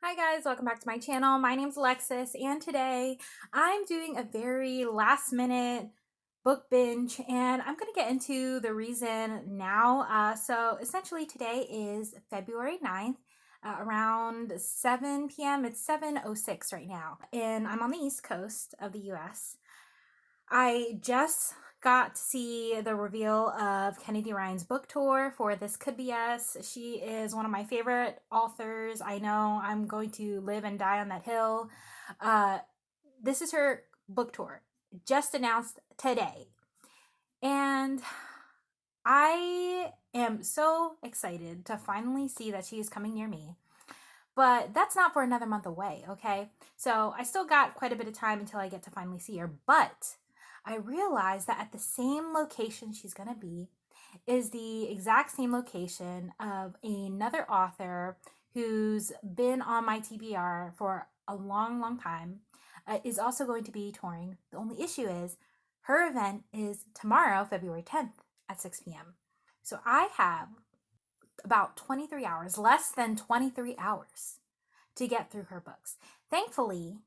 Hi guys, welcome back to my channel. My name's Alexis and today I'm doing a very last minute book binge and I'm going to get into the reason now. So essentially today is February 9th around 7 p.m. It's 7:06 right now and I'm on the East Coast of the US. I just got to see the reveal of Kennedy Ryan's book tour for This Could Be Us. She is one of my favorite authors. I know I'm going to live and die on that hill. Uh, this is her book tour, just announced today. And I am so excited to finally see that she is coming near me. But that's not for another month away, okay? So I still got quite a bit of time until I get to finally see her. But I realized that at the same location she's going to be is the exact same location of another author who's been on my TBR for a long, long time, is also going to be touring. The only issue is her event is tomorrow, February 10th at 6 p.m. So I have about 23 hours, less than 23 hours to get through her books. Thankfully,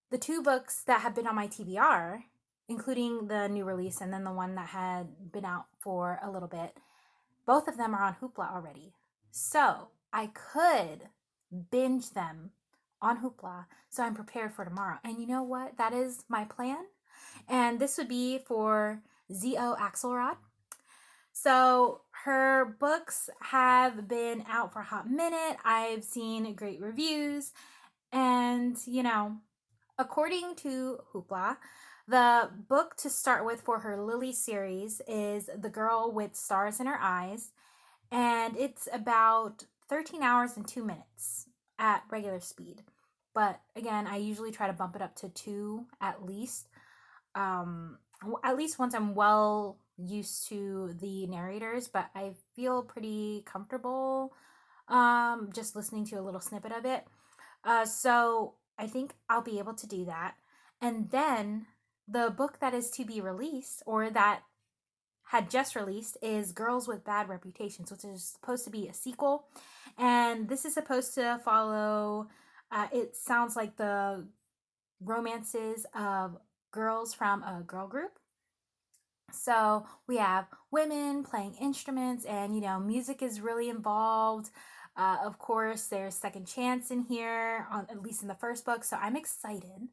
the two books that have been on my TBR, including the new release and then the one that had been out for a little bit, both of them are on Hoopla already. So I could binge them on Hoopla so I'm prepared for tomorrow. And you know what? That is my plan. And this would be for Z.O. Axelrod. So her books have been out for a hot minute. I've seen great reviews. And, according to Hoopla, the book to start with for her Lillys series is The Girl with Stars in Her Eyes. And it's about 13 hours and 2 minutes at regular speed. But again, I usually try to bump it up to 2 at least once I'm well used to the narrators, but I feel pretty comfortable just listening to a little snippet of it. So I think I'll be able to do that. And then the book that is to be released, or that had just released, is Girls with Bad Reputations, which is supposed to be a sequel. And this is supposed to follow, it sounds like the romances of girls from a girl group. So we have women playing instruments, and music is really involved. Of course, there's second chance in here, at least in the first book. So I'm excited,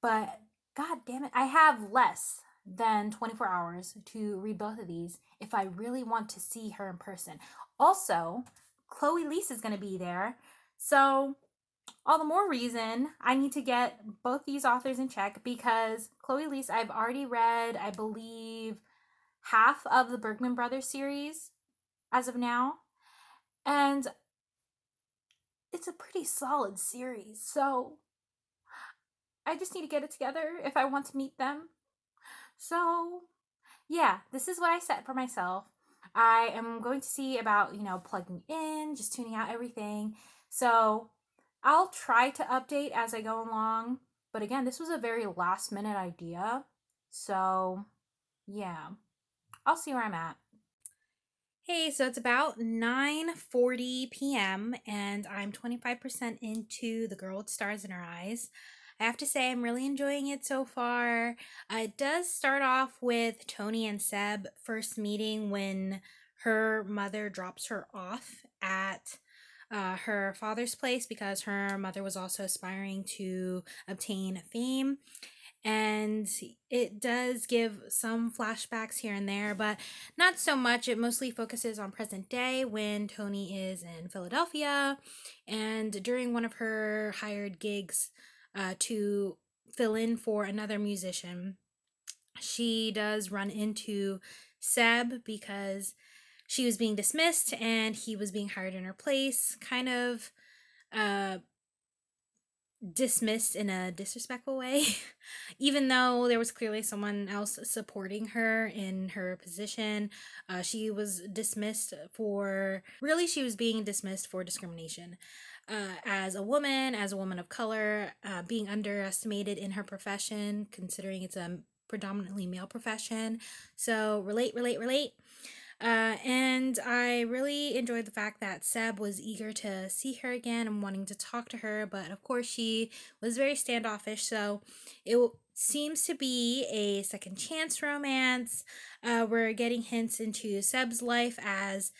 but god damn it, I have less than 24 hours to read both of these if I really want to see her in person. Also, Chloe Leese is going to be there, so all the more reason I need to get both these authors in check, because Chloe Leese, I've already read, I believe, half of the Bergman Brothers series as of now. And it's a pretty solid series. So I just need to get it together if I want to meet them. So yeah, this is what I set for myself. I am going to see about, plugging in, just tuning out everything. So I'll try to update as I go along. But again, this was a very last minute idea. So yeah, I'll see where I'm at. Hey, so it's about 9:40 p.m. and I'm 25% into The Girl with Stars in Her Eyes. I have to say I'm really enjoying it so far. It does start off with Tony and Seb first meeting when her mother drops her off at her father's place, because her mother was also aspiring to obtain fame. And it does give some flashbacks here and there, but not so much. It mostly focuses on present day when Tony is in Philadelphia and during one of her hired gigs to fill in for another musician. She does run into Seb because she was being dismissed and he was being hired in her place, kind of dismissed in a disrespectful way, even though there was clearly someone else supporting her in her position. She was dismissed for, really, she was being dismissed for discrimination. As a woman of color, being underestimated in her profession, considering it's a predominantly male profession. So relate. And I really enjoyed the fact that Seb was eager to see her again and wanting to talk to her, but of course she was very standoffish. So seems to be a second chance romance. We're getting hints into Seb's life as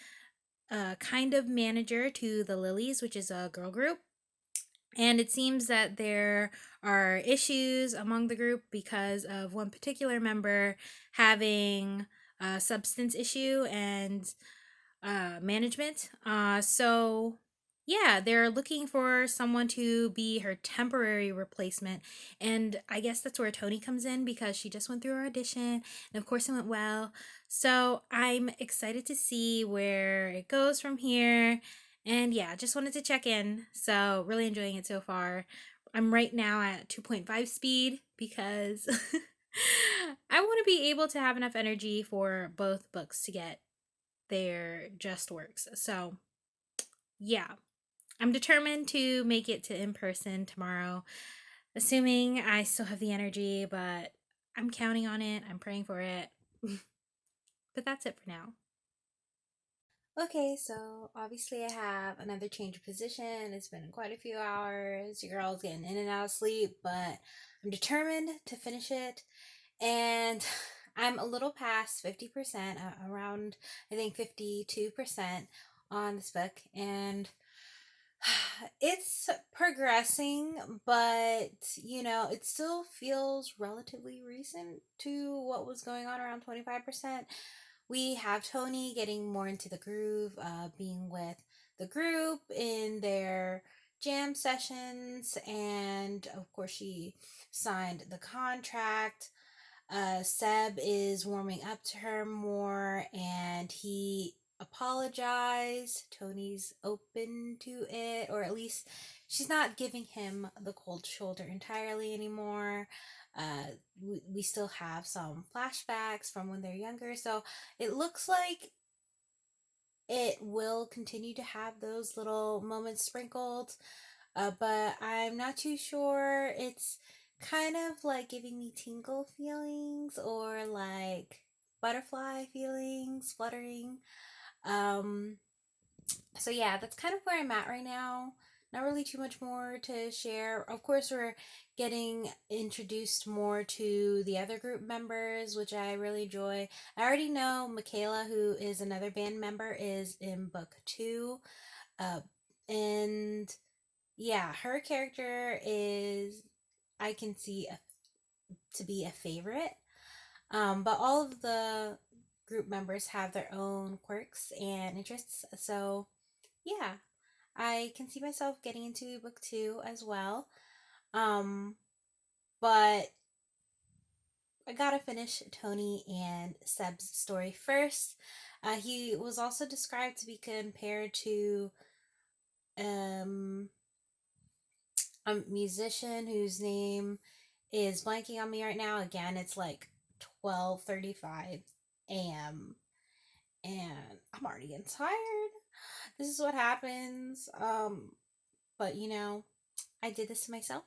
a kind of manager to the Lillys, which is a girl group. And it seems that there are issues among the group because of one particular member having a substance issue and management. So, yeah, they're looking for someone to be her temporary replacement. And I guess that's where Tony comes in because she just went through her audition. And of course, it went well. So, I'm excited to see where it goes from here. And yeah, just wanted to check in. So, really enjoying it so far. I'm right now at 2.5 speed because I want to be able to have enough energy for both books to get their just works. So, yeah, I'm determined to make it to in person tomorrow, assuming I still have the energy, but I'm counting on it. I'm praying for it. But that's it for now. Okay, so obviously I have another change of position. It's been quite a few hours. Your girl's getting in and out of sleep, but I'm determined to finish it. And I'm a little past 50%, around I think 52% on this book, and it's progressing, but it still feels relatively recent to what was going on around 25%. We have Tony getting more into the groove, being with the group in their jam sessions, and of course, she signed the contract. Seb is warming up to her more and he apologized. Tony's open to it, or at least she's not giving him the cold shoulder entirely anymore. We still have some flashbacks from when they're younger, so it looks like it will continue to have those little moments sprinkled, but I'm not too sure. It's kind of like giving me tingle feelings or like butterfly feelings, fluttering. Um, so yeah, that's kind of where I'm at right now. Not really too much more to share. Of course, we're getting introduced more to the other group members, which I really enjoy. I already know Michaela, who is another band member, is in book two. Uh, and yeah, her character is, I can see to be a favorite. But all of the group members have their own quirks and interests. So yeah, I can see myself getting into book two as well. Um, but I gotta finish Tony and Seb's story first. He was also described to be compared to um, a musician whose name is blanking on me right now. Again, it's like 12:35 a.m. and I'm already getting tired. This is what happens. But I did this to myself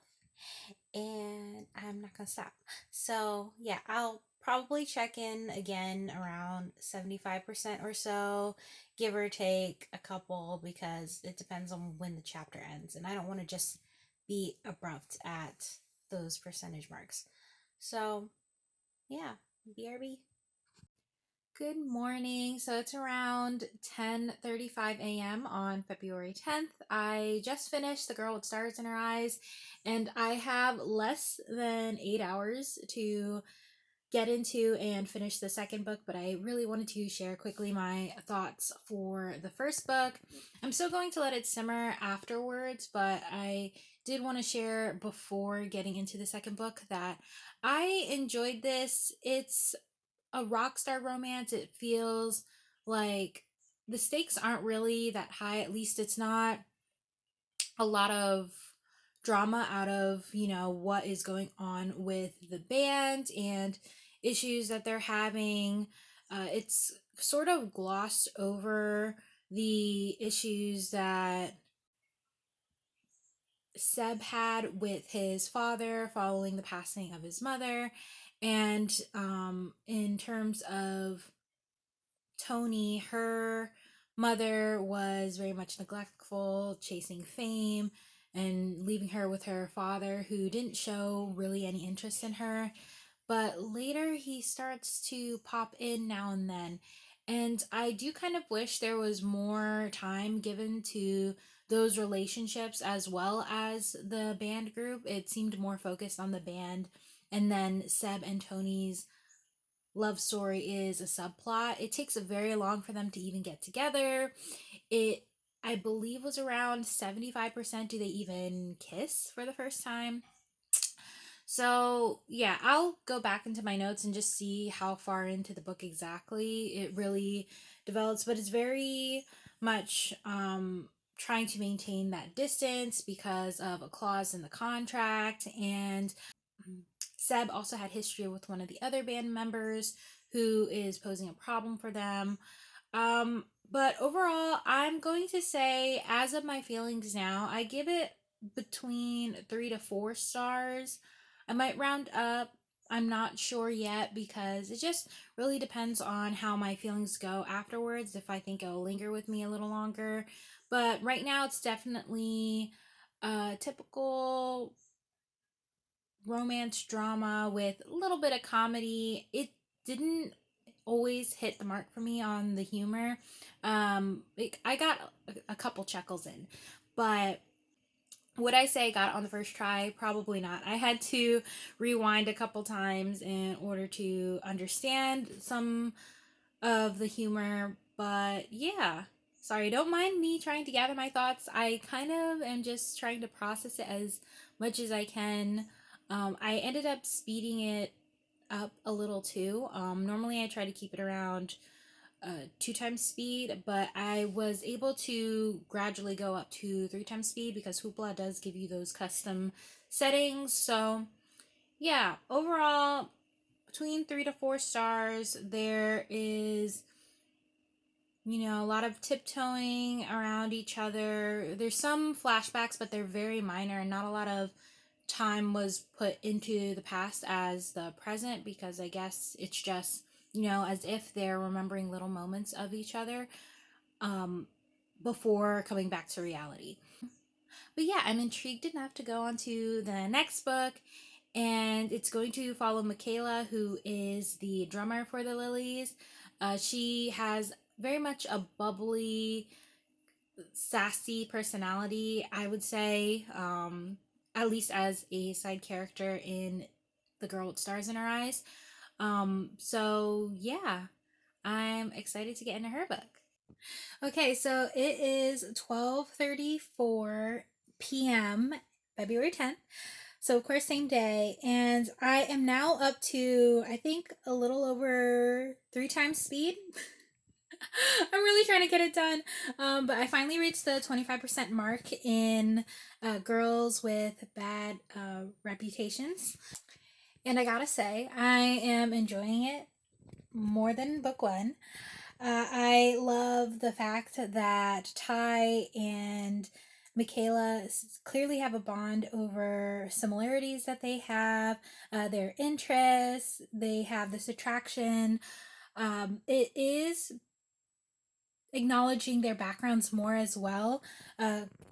and I'm not gonna stop. So yeah, I'll probably check in again around 75% or so, give or take a couple, because it depends on when the chapter ends. And I don't want to just be abrupt at those percentage marks. So yeah, BRB. Good morning. So it's around 10:35 a.m. on February 10th. I just finished The Girl with Stars in Her Eyes, and I have less than 8 hours to get into and finish the second book, but I really wanted to share quickly my thoughts for the first book. I'm still going to let it simmer afterwards, but I did want to share before getting into the second book that I enjoyed this. It's a rock star romance. It feels like the stakes aren't really that high. At least it's not a lot of drama out of, what is going on with the band and issues that they're having. It's sort of glossed over the issues that Seb had with his father following the passing of his mother. And in terms of Tony, her mother was very much neglectful, chasing fame, and leaving her with her father, who didn't show really any interest in her. But later he starts to pop in now and then. And I do kind of wish there was more time given to those relationships as well as the band group. It seemed more focused on the band. And then Seb and Tony's love story is a subplot. It takes a very long for them to even get together. It, I believe, was around 75% do they even kiss for the first time. So, yeah, I'll go back into my notes and just see how far into the book exactly it really develops, but it's very much trying to maintain that distance because of a clause in the contract. And Seb also had history with one of the other band members who is posing a problem for them. But overall, I'm going to say, as of my feelings now, I give it between 3 to 4 stars. I might round up. I'm not sure yet because it just really depends on how my feelings go afterwards, if I think it'll linger with me a little longer. But right now, it's definitely a typical romance drama with a little bit of comedy. It didn't always hit the mark for me on the humor. I got a couple chuckles in, but would I say I got it on the first try? Probably not. I had to rewind a couple times in order to understand some of the humor, but yeah. Sorry, don't mind me trying to gather my thoughts. I kind of am just trying to process it as much as I can. I ended up speeding it up a little too. Normally, I try to keep it around 2 times speed, but I was able to gradually go up to 3 times speed because Hoopla does give you those custom settings. So, yeah, overall, between 3 to 4 stars, there is, a lot of tiptoeing around each other. There's some flashbacks, but they're very minor, and not a lot of time was put into the past as the present because I guess it's just, as if they're remembering little moments of each other um, before coming back to reality. But yeah, I'm intrigued enough to go on to the next book, and it's going to follow Michaela, who is the drummer for the Lillys. She has very much a bubbly, sassy personality, I would say, at least as a side character in The Girl with Stars in Her Eyes. So yeah, I'm excited to get into her book. Okay, so it is 12:34 p.m. February 10th. So of course same day, and I am now up to I think a little over 3 times speed. I'm really trying to get it done. But I finally reached the 25% mark in Girls with Bad Reputations. And I gotta say, I am enjoying it more than book one. I love the fact that Ty and Michaela clearly have a bond over similarities that they have, their interests, they have this attraction. It is acknowledging their backgrounds more as well.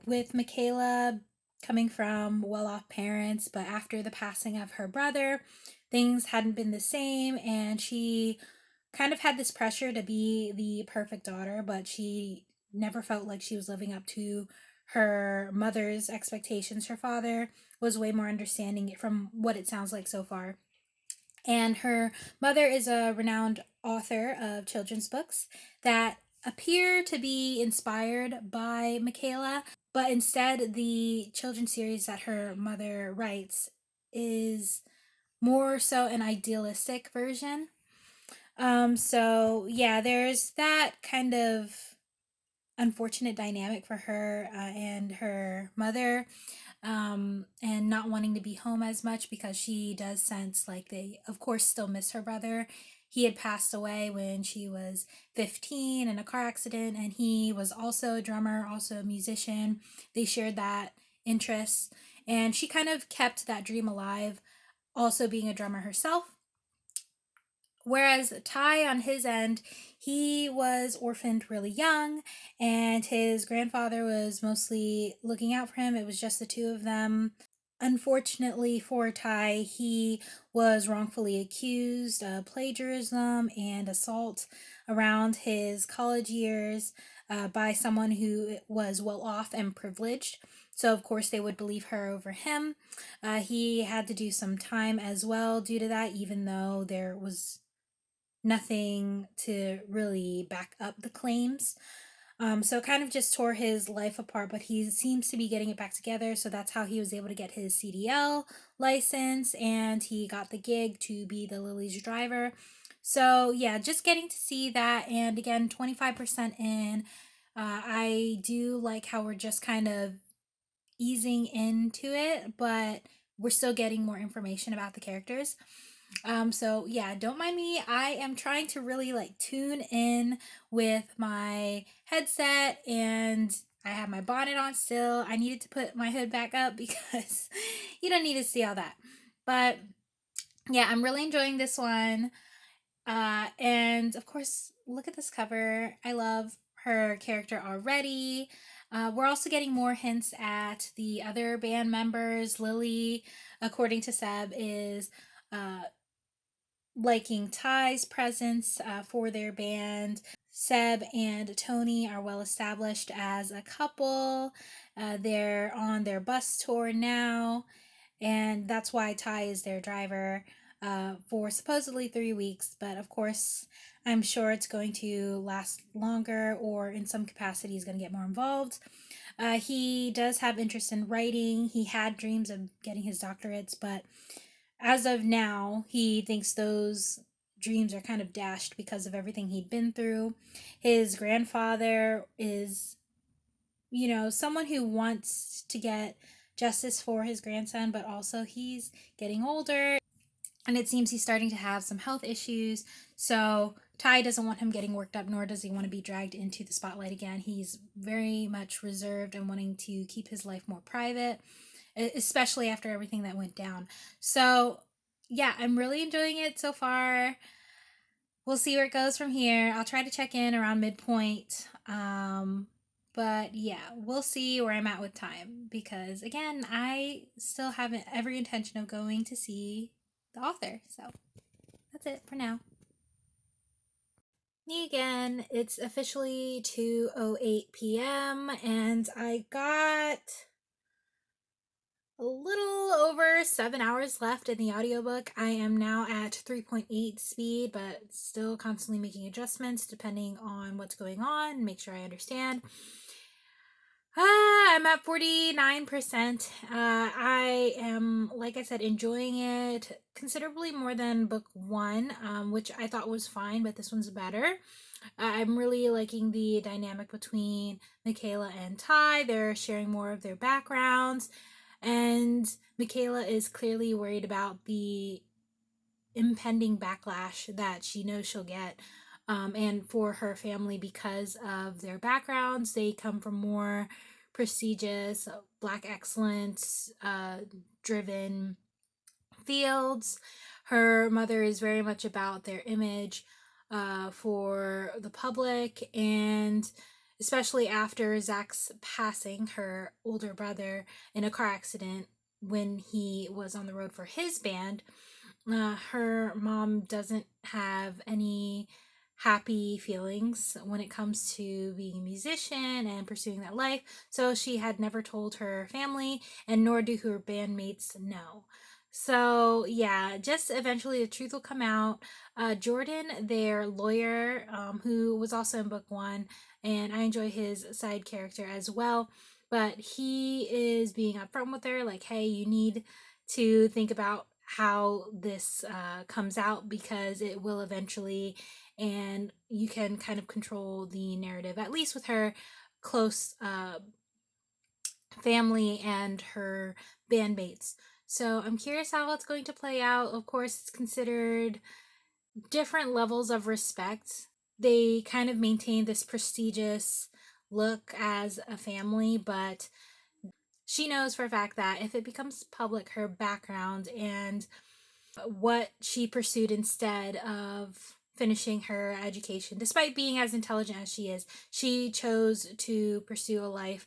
With Michaela coming from well off parents, but after the passing of her brother, things hadn't been the same, and she kind of had this pressure to be the perfect daughter, but she never felt like she was living up to her mother's expectations. Her father was way more understanding from what it sounds like so far. And her mother is a renowned author of children's books that appear to be inspired by Michaela, but instead, the children's series that her mother writes is more so an idealistic version. So yeah, there's that kind of unfortunate dynamic for her and her mother, and not wanting to be home as much because she does sense like they, of course, still miss her brother. He had passed away when she was 15 in a car accident, and he was also a drummer, also a musician. They shared that interest, and she kind of kept that dream alive, also being a drummer herself. Whereas Ty, on his end, he was orphaned really young, and his grandfather was mostly looking out for him. It was just the two of them. Unfortunately for Ty, he was wrongfully accused of plagiarism and assault around his college years by someone who was well off and privileged. So, of course, they would believe her over him. He had to do some time as well due to that, even though there was nothing to really back up the claims. So it kind of just tore his life apart, but he seems to be getting it back together. So that's how he was able to get his CDL license, and he got the gig to be the Lillys driver. So yeah, just getting to see that. And again, 25% in. I do like how we're just kind of easing into it, but we're still getting more information about the characters. So yeah, don't mind me. I am trying to really like tune in with my headset, and I have my bonnet on still. I needed to put my hood back up because you don't need to see all that. But yeah, I'm really enjoying this one. And of course, look at this cover. I love her character already. We're also getting more hints at the other band members. Lily, according to Seb, is uh, liking Ty's presence for their band. Seb and Tony are well established as a couple. They're on their bus tour now, and that's why Ty is their driver for supposedly 3 weeks. But of course, I'm sure it's going to last longer, or in some capacity, he's going to get more involved. He does have interest in writing. He had dreams of getting his doctorates, but as of now, he thinks those dreams are kind of dashed because of everything he'd been through. His grandfather is, someone who wants to get justice for his grandson, but also he's getting older, and it seems he's starting to have some health issues. So Ty doesn't want him getting worked up, nor does he want to be dragged into the spotlight again. He's very much reserved and wanting to keep his life more private, especially after everything that went down. So, yeah, I'm really enjoying it so far. We'll see where it goes from here. I'll try to check in around midpoint. But yeah, we'll see where I'm at with time, because again, I still haven't every intention of going to see the author. So that's it for now. Me again. It's officially 2:08 p.m. and I got a little over 7 hours left in the audiobook. I am now at 3.8 speed, but still constantly making adjustments depending on what's going on, make sure I understand. I'm at 49%. I am, like I said, enjoying it considerably more than book one, which I thought was fine, but this one's better. I'm really liking the dynamic between Michaela and Ty. They're sharing more of their backgrounds, and Michaela is clearly worried about the impending backlash that she knows she'll get. And for her family, because of their backgrounds, they come from more prestigious, Black excellence driven fields. Her mother is very much about their image for the public, and especially after Zach's passing, her older brother, in a car accident when he was on the road for his band. Her mom doesn't have any happy feelings when it comes to being a musician and pursuing that life. So she had never told her family, and nor do her bandmates know. So yeah, just eventually the truth will come out. Jordan, their lawyer, who was also in book one, and I enjoy his side character as well. But he is being upfront with her, like, hey, you need to think about how this comes out, because it will eventually, and you can kind of control the narrative, at least with her close family and her bandmates. So I'm curious how it's going to play out. Of course, it's considered different levels of respect. They kind of maintain this prestigious look as a family, but she knows for a fact that if it becomes public, her background and what she pursued instead of finishing her education. Despite being as intelligent as she is, she chose to pursue a life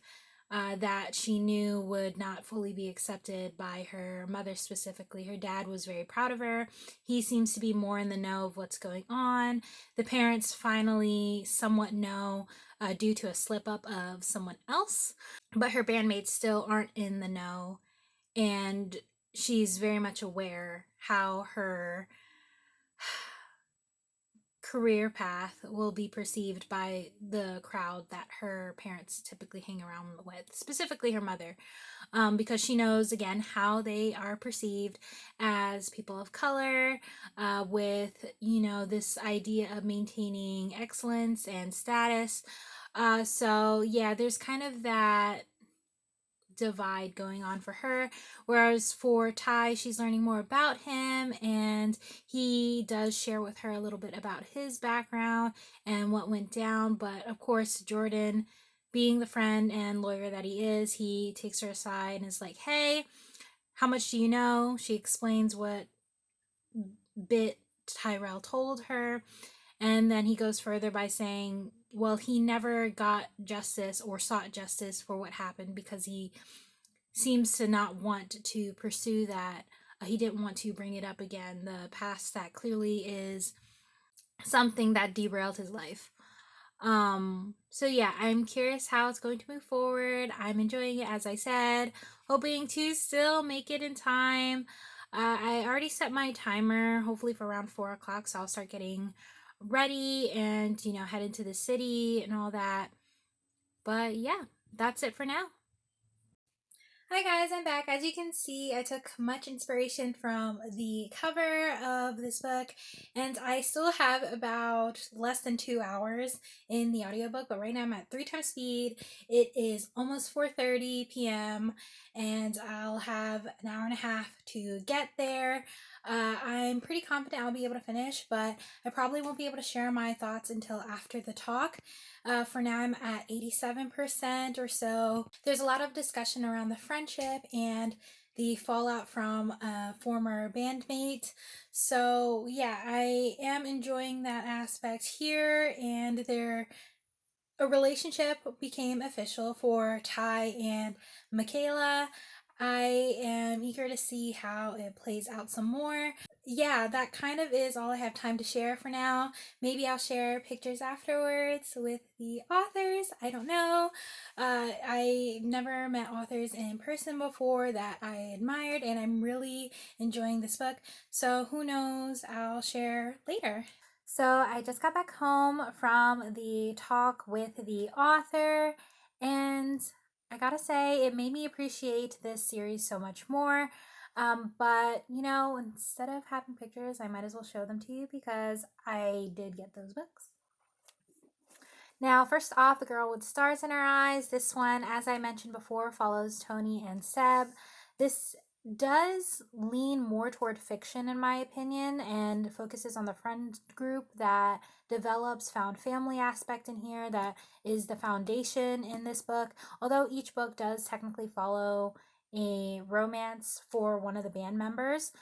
that she knew would not fully be accepted by her mother specifically. Her dad was very proud of her. He seems to be more in the know of what's going on. The parents finally somewhat know due to a slip up of someone else, but her bandmates still aren't in the know, and she's very much aware how her career path will be perceived by the crowd that her parents typically hang around with, specifically her mother, because she knows again how they are perceived as people of color, with this idea of maintaining excellence and status. So yeah, there's kind of that divide going on for her, whereas for Ty, she's learning more about him, and he does share with her a little bit about his background and what went down. But of course, Jordan, being the friend and lawyer that he is, he takes her aside and is like, hey, how much do you know? She explains what bit Tyrell told her, and then he goes further by saying, well, he never got justice or sought justice for what happened because he seems to not want to pursue that. He didn't want to bring it up again. The past that clearly is something that derailed his life. So yeah, I'm curious how it's going to move forward. I'm enjoying it, as I said, hoping to still make it in time. I already set my timer, hopefully for around 4 o'clock, so I'll start getting ready and head into the city and all that. But yeah, that's it for now. Hi guys, I'm back. As you can see, I took much inspiration from the cover of this book, and I still have about less than 2 hours in the audiobook, but right now I'm at 3 times speed. It is almost 4:30 p.m. and I'll have an hour and a half to get there. I'm pretty confident I'll be able to finish, but I probably won't be able to share my thoughts until after the talk. For now, I'm at 87% or so. There's a lot of discussion around the friendship and the fallout from a former bandmate. So, yeah, I am enjoying that aspect here, and a relationship became official for Ty and Michaela. I am eager to see how it plays out some more. Yeah, that kind of is all I have time to share for now. Maybe I'll share pictures afterwards with the authors. I don't know. I never met authors in person before that I admired, and I'm really enjoying this book. So who knows? I'll share later. So I just got back home from the talk with the author, and I gotta say, it made me appreciate this series so much more. But instead of having pictures, I might as well show them to you because I did get those books. Now, first off, The Girl with Stars in Her Eyes. This one, as I mentioned before, follows Tony and Seb. This does lean more toward fiction, in my opinion, and focuses on the friend group that develops found family aspect in here that is the foundation in this book. Although each book does technically follow a romance for one of the band members,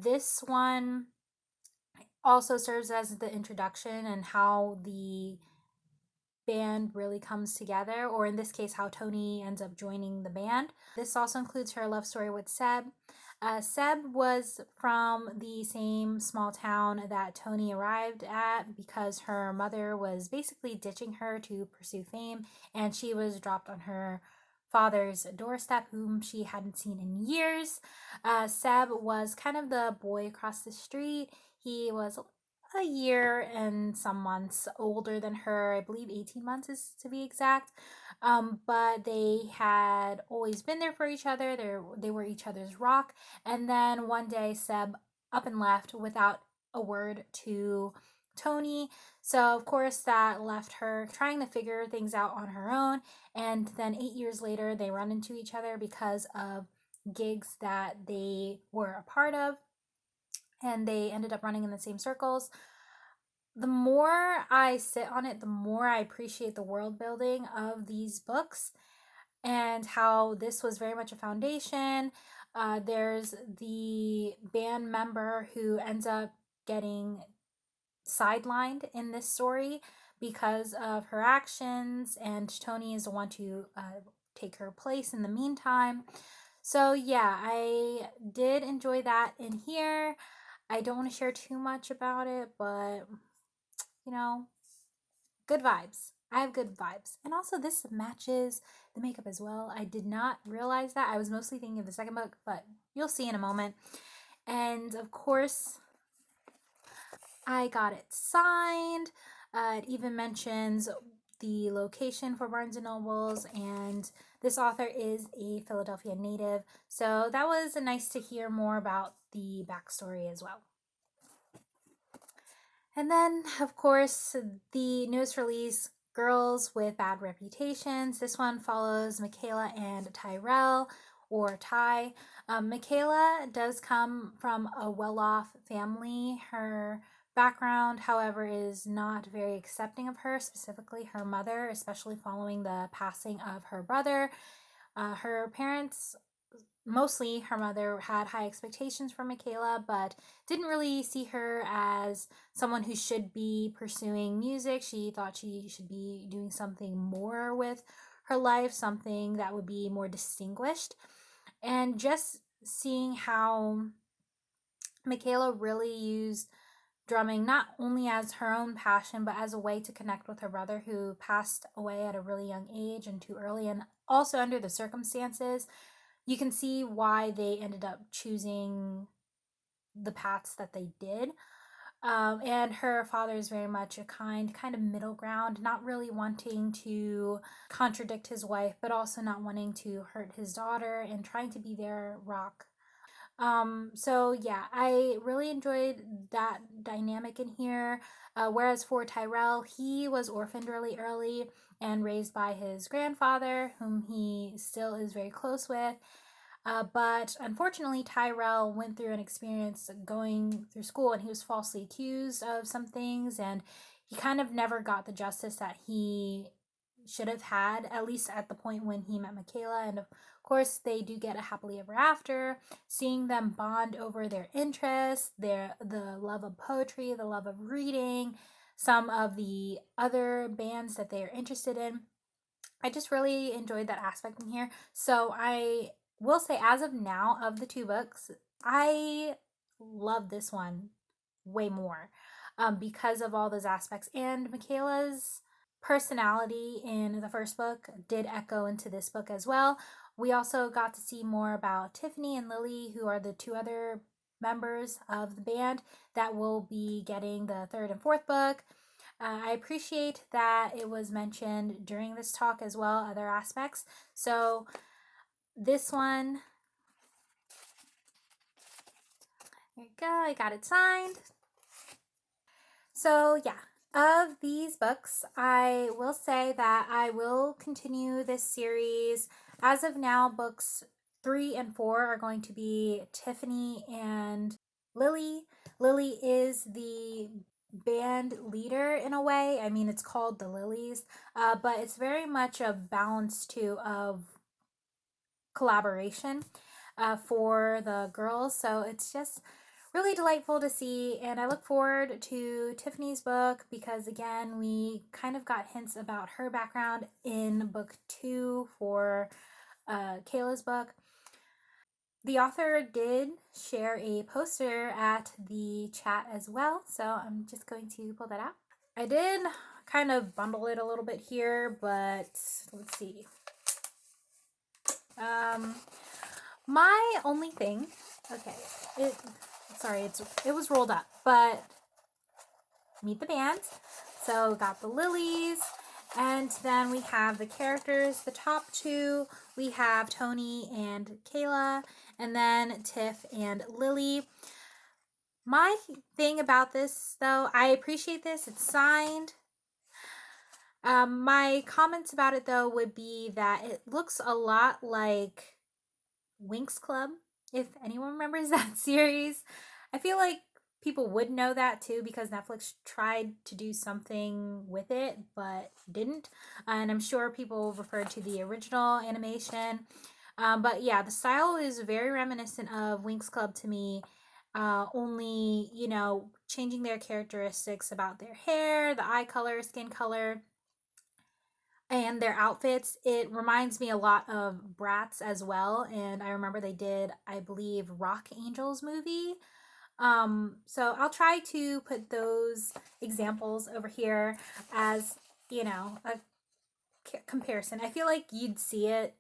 this one also serves as the introduction and how the band really comes together, or in this case, how Tony ends up joining the band. This also includes her love story with Seb. Seb was from the same small town that Tony arrived at because her mother was basically ditching her to pursue fame, and she was dropped on her father's doorstep, whom she hadn't seen in years. Seb was kind of the boy across the street. He was a year and some months older than her. I believe 18 months is to be exact. But they had always been there for each other. They were each other's rock. And then one day, Seb up and left without a word to Tony. So, of course, that left her trying to figure things out on her own. And then 8 years later, they run into each other because of gigs that they were a part of, and they ended up running in the same circles. The more I sit on it, the more I appreciate the world building of these books and how this was very much a foundation. There's the band member who ends up getting sidelined in this story because of her actions, and Tony is the one to take her place in the meantime. So, yeah, I did enjoy that in here. I don't want to share too much about it, but you know, good vibes. I have good vibes. And also, this matches the makeup as well. I did not realize that. I was mostly thinking of the second book, but you'll see in a moment. And of course, I got it signed. It even mentions the location for Barnes and Nobles, and this author is a Philadelphia native. So that was nice to hear more about the backstory as well. And then, of course, the newest release, Girls with Bad Reputations. This one follows Michaela and Tyrell, or Ty. Michaela does come from a well off family. Her background, however, is not very accepting of her, specifically her mother, especially following the passing of her brother. Her parents, mostly her mother, had high expectations for Michaela, but didn't really see her as someone who should be pursuing music. She thought she should be doing something more with her life, something that would be more distinguished. And just seeing how Michaela really used drumming not only as her own passion, but as a way to connect with her brother who passed away at a really young age and too early, and also under the circumstances, you can see why they ended up choosing the paths that they did. And her father is very much a kind of middle ground, not really wanting to contradict his wife, but also not wanting to hurt his daughter and trying to be their rock. So yeah, I really enjoyed that dynamic in here. Whereas for Tyrell, he was orphaned really early and raised by his grandfather, whom he still is very close with. But unfortunately, Tyrell went through an experience going through school, and he was falsely accused of some things, and he kind of never got the justice that he should have had, at least at the point when he met Michaela. And of course, they do get a happily ever after, seeing them bond over their interests, the love of poetry, the love of reading, some of the other bands that they are interested in. I just really enjoyed that aspect in here. So I will say, as of now, of the two books, I love this one way more, because of all those aspects. And Michaela's personality in the first book did echo into this book as well. We also got to see more about Tiffany and Lily, who are the two other members of the band that will be getting the third and fourth book. I appreciate that it was mentioned during this talk as well, other aspects. So this one, there you go, I got it signed. So yeah, of these books, I will say that I will continue this series. As of now, books 3 and 4 are going to be Tiffany and Lily. Lily is the band leader in a way. I mean, it's called the Lillys, but it's very much a balance too of collaboration for the girls. So it's just really delightful to see, and I look forward to Tiffany's book because, again, we kind of got hints about her background in book 2 for Kayla's book. The author did share a poster at the chat as well, so I'm just going to pull that out. I did kind of bundle it a little bit here, but let's see. My only thing, okay, it was rolled up, but meet the band. So got the Lillys, and then we have the characters, the top two. We have Tony and Kayla, and then Tiff and Lily. My thing about this, though, I appreciate this. It's signed. My comments about it, though, would be that it looks a lot like Winx Club, if anyone remembers that series. I feel like people would know that too because Netflix tried to do something with it but didn't. And I'm sure people referred to the original animation. But yeah, the style is very reminiscent of Winx Club to me. Only, changing their characteristics about their hair, the eye color, skin color, and their outfits. It reminds me a lot of Bratz as well. And I remember they did, I believe, Rock Angels movie. So I'll try to put those examples over here as, a comparison. I feel like you'd see it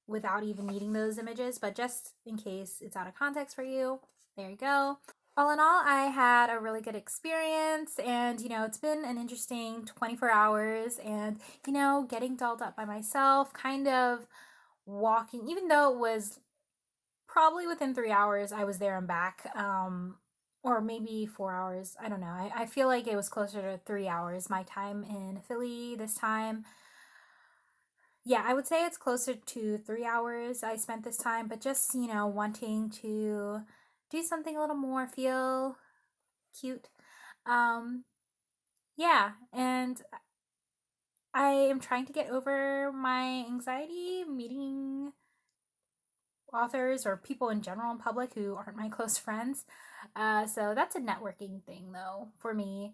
without even needing those images, but just in case it's out of context for you, there you go. All in all, I had a really good experience, and it's been an interesting 24 hours, and getting dolled up by myself, kind of walking, even though it was probably within 3 hours, I was there and back. Or maybe 4 hours. I don't know. I feel like it was closer to 3 hours my time in Philly this time. Yeah, I would say it's closer to 3 hours I spent this time, but just, wanting to do something a little more, feel cute. Um, yeah, and I am trying to get over my anxiety meeting authors or people in general in public who aren't my close friends. So that's a networking thing, though, for me.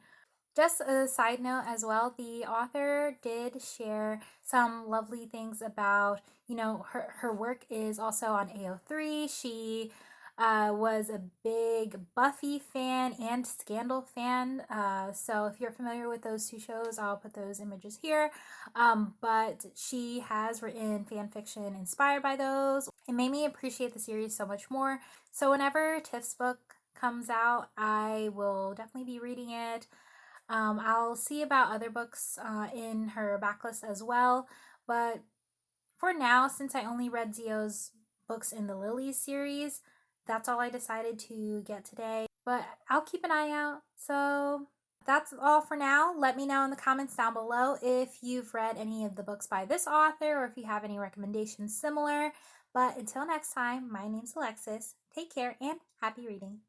Just a side note as well, the author did share some lovely things about, her work is also on AO3. She was a big Buffy fan and Scandal fan. So if you're familiar with those two shows, I'll put those images here. But she has written fan fiction inspired by those. It made me appreciate the series so much more. So whenever Tiff's book comes out, I will definitely be reading it. I'll see about other books in her backlist as well. But for now, since I only read Zio's books in the Lillys series, that's all I decided to get today. But I'll keep an eye out. So that's all for now. Let me know in the comments down below if you've read any of the books by this author or if you have any recommendations similar. But until next time, my name's Alexis. Take care and happy reading.